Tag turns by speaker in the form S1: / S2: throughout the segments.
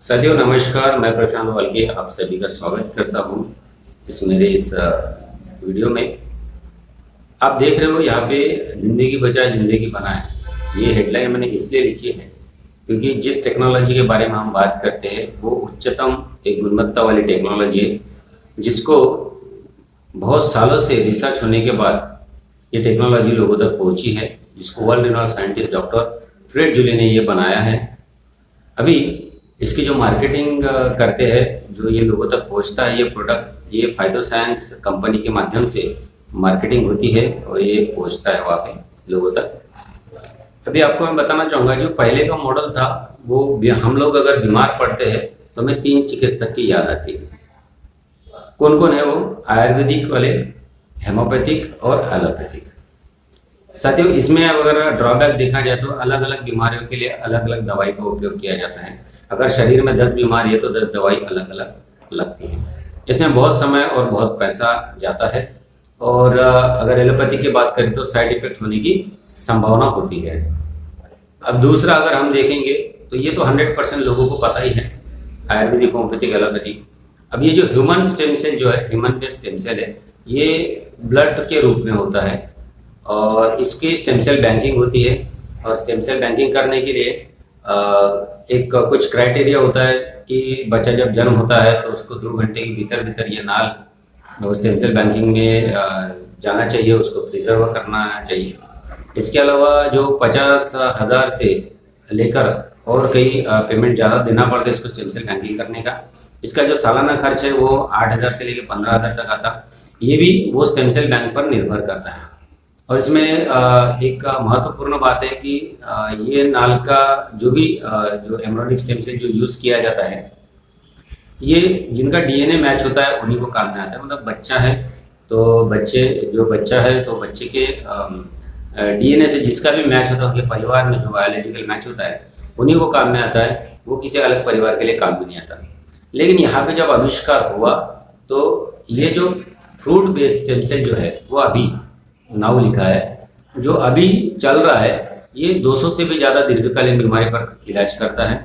S1: साथियों नमस्कार, मैं प्रशांत वाल्के आप सभी का स्वागत करता हूं इस वीडियो में। आप देख रहे हो यहाँ पे ज़िंदगी बचाए ज़िंदगी बनाए। ये हेडलाइन मैंने इसलिए लिखी है क्योंकि जिस टेक्नोलॉजी के बारे में हम बात करते हैं वो उच्चतम एक गुणवत्ता वाली टेक्नोलॉजी है, जिसको बहुत सालों से रिसर्च होने के बाद ये टेक्नोलॉजी लोगों तक पहुंची है, जिसको world renowned scientist doctor Fred जूले ने ये बनाया है। अभी इसकी जो मार्केटिंग करते हैं, जो ये लोगों तक पहुंचता है ये प्रोडक्ट, ये फाइटोसाइंस कंपनी के माध्यम से मार्केटिंग होती है और ये पहुंचता है वहाँ पे लोगों तक। अभी आपको मैं बताना चाहूँगा, जो पहले का मॉडल था वो हम लोग अगर बीमार पड़ते हैं तो हमें 3 चिकित्सक की याद आती है। कौन कौन है वो? आयुर्वेदिक वाले, हेमोपैथिक और एलोपैथिक। साथियों इसमें अगर ड्रॉबैक देखा जाए तो अलग अलग बीमारियों के लिए अलग अलग दवाई का उपयोग किया जाता है। अगर शरीर में 10 बीमारी है तो 10 दवाई अलग अलग लगती है। इसमें बहुत समय और बहुत पैसा जाता है। और अगर एलोपैथी की बात करें तो साइड इफेक्ट होने की संभावना होती है। अब दूसरा अगर हम देखेंगे तो ये तो 100% लोगों को पता ही है, आयुर्वेदिक, होम्योपैथिक, एलोपैथी। अब ये जो ह्यूमन स्टेम सेल जो है, ह्यूमन बेस्ड स्टेम सेल है, ये ब्लड के रूप में होता है और इसकी स्टेम सेल बैंकिंग होती है। और स्टेम सेल बैंकिंग करने के लिए एक कुछ क्राइटेरिया होता है कि बच्चा जब जन्म होता है तो उसको 2 घंटे के भीतर ये नाल स्टेम सेल बैंकिंग में जाना चाहिए, उसको प्रिजर्व करना चाहिए। इसके अलावा जो 50,000 से लेकर और कई पेमेंट ज़्यादा देना पड़ता है इसको स्टेम सेल बैंकिंग करने का। इसका जो सालाना खर्च है वो 8,000 से लेकर 15,000 तक आता। ये भी वो स्टेम सेल बैंक पर निर्भर करता है। और इसमें एक महत्वपूर्ण बात है कि ये नाल का जो भी जो एम्ब्रियोनिक स्टेम सेल जो यूज़ किया जाता है, ये जिनका डीएनए मैच होता है उन्हीं को काम में आता है। मतलब बच्चा है तो बच्चे के डीएनए से जिसका भी मैच होता है, उनके परिवार में जो बायोलॉजिकल मैच होता है उन्हीं को काम में आता है, वो किसी अलग परिवार के लिए काम में नहीं आता। लेकिन यहाँ पे जब आविष्कार हुआ तो ये जो फ्रूट बेस्ड स्टेम सेल जो है वो अभी नाउ लिखा है, जो अभी चल रहा है, ये 200 से भी ज़्यादा दीर्घकालीन बीमारी पर इलाज करता है।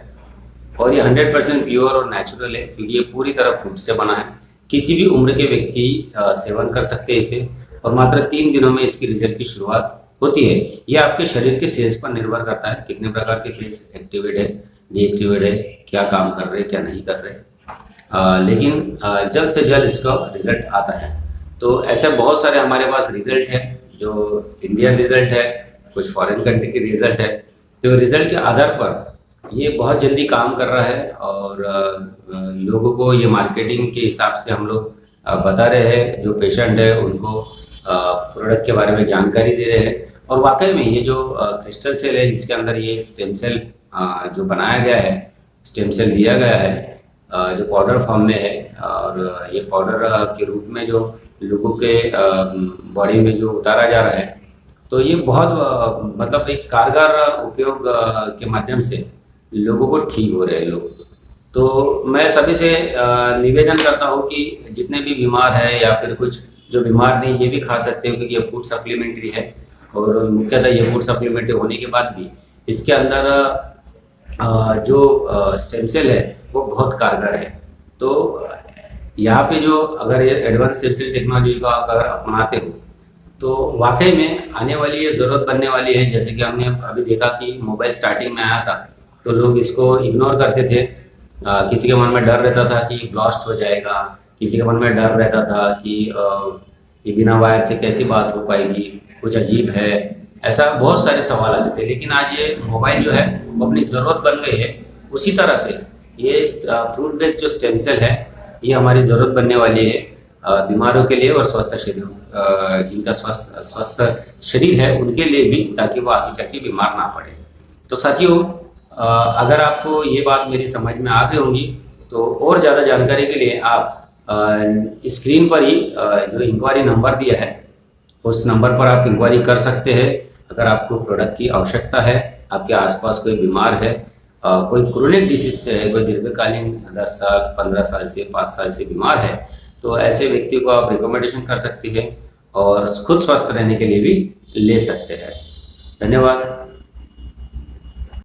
S1: और ये 100% प्योर और नेचुरल है क्योंकि ये पूरी तरह फ्रूट से बना है। किसी भी उम्र के व्यक्ति सेवन कर सकते हैं इसे, और मात्र 3 दिनों में इसकी रिजल्ट की शुरुआत होती है। ये आपके शरीर के सेल्स पर निर्भर करता है, कितने प्रकार के सेल्स एक्टिवेट है, डीएक्टिवेट है, क्या काम कर रहे हैं, क्या नहीं कर रहे। लेकिन जल्द से जल्द इसका रिजल्ट आता है। तो ऐसे बहुत सारे हमारे पास रिजल्ट है, जो इंडियन रिजल्ट है, कुछ फॉरेन कंट्री की रिजल्ट है। तो रिजल्ट के आधार पर ये बहुत जल्दी काम कर रहा है और लोगों को ये मार्केटिंग के हिसाब से हम लोग बता रहे हैं। जो पेशेंट है उनको प्रोडक्ट के बारे में जानकारी दे रहे हैं। और वाकई में ये जो क्रिस्टल सेल है जिसके अंदर ये स्टेम सेल जो बनाया गया है, स्टेम सेल दिया गया है, जो पाउडर फॉर्म में है, और ये पाउडर के रूप में जो लोगों के बॉडी में जो उतारा जा रहा है, तो ये बहुत मतलब एक कारगर उपयोग के माध्यम से लोगों को ठीक हो रहे हैं लोग। तो मैं सभी से निवेदन करता हूँ कि जितने भी बीमार हैं या फिर कुछ जो बीमार नहीं, ये भी खा सकते हो क्योंकि ये फूड सप्लीमेंट्री है। और मुख्यतः ये फूड सप्लीमेंट्री होने के बाद भी इसके अंदर जो स्टेम सेल है वो बहुत कारगर है। तो यहाँ पे जो अगर ये एडवांस स्टेम सेल टेक्नोलॉजी को अगर अपनाते हो तो वाकई में आने वाली ये ज़रूरत बनने वाली है। जैसे कि हमने अभी देखा कि मोबाइल स्टार्टिंग में आया था तो लोग इसको इग्नोर करते थे। किसी के मन में डर रहता था कि ब्लास्ट हो जाएगा, किसी के मन में डर रहता था कि ये बिना वायर से कैसी बात हो पाएगी, कुछ अजीब है, ऐसा बहुत सारे सवाल आते थे। लेकिन आज ये मोबाइल जो है वो अपनी ज़रूरत बन गई है। उसी तरह से ये फ्रूट बेस्ड जो स्टेम सेल है ये हमारी ज़रूरत बनने वाली है बीमारों के लिए और स्वस्थ शरीर, जिनका स्वस्थ शरीर है उनके लिए भी, ताकि वो आगे चल के बीमार ना पड़े। तो साथियों अगर आपको ये बात मेरी समझ में आ गई होंगी तो और ज़्यादा जानकारी के लिए आप स्क्रीन पर ही जो इंक्वायरी नंबर दिया है उस नंबर पर आप इंक्वायरी कर सकते हैं। अगर आपको प्रोडक्ट की आवश्यकता है, आपके आसपास कोई बीमार है, कोई क्रोनिक डिसीज से है, कोई दीर्घकालीन 10 साल 15 साल से 5 साल से बीमार है, तो ऐसे व्यक्ति को आप रिकमेंडेशन कर सकते हैं और खुद स्वस्थ रहने के लिए भी ले सकते हैं। धन्यवाद।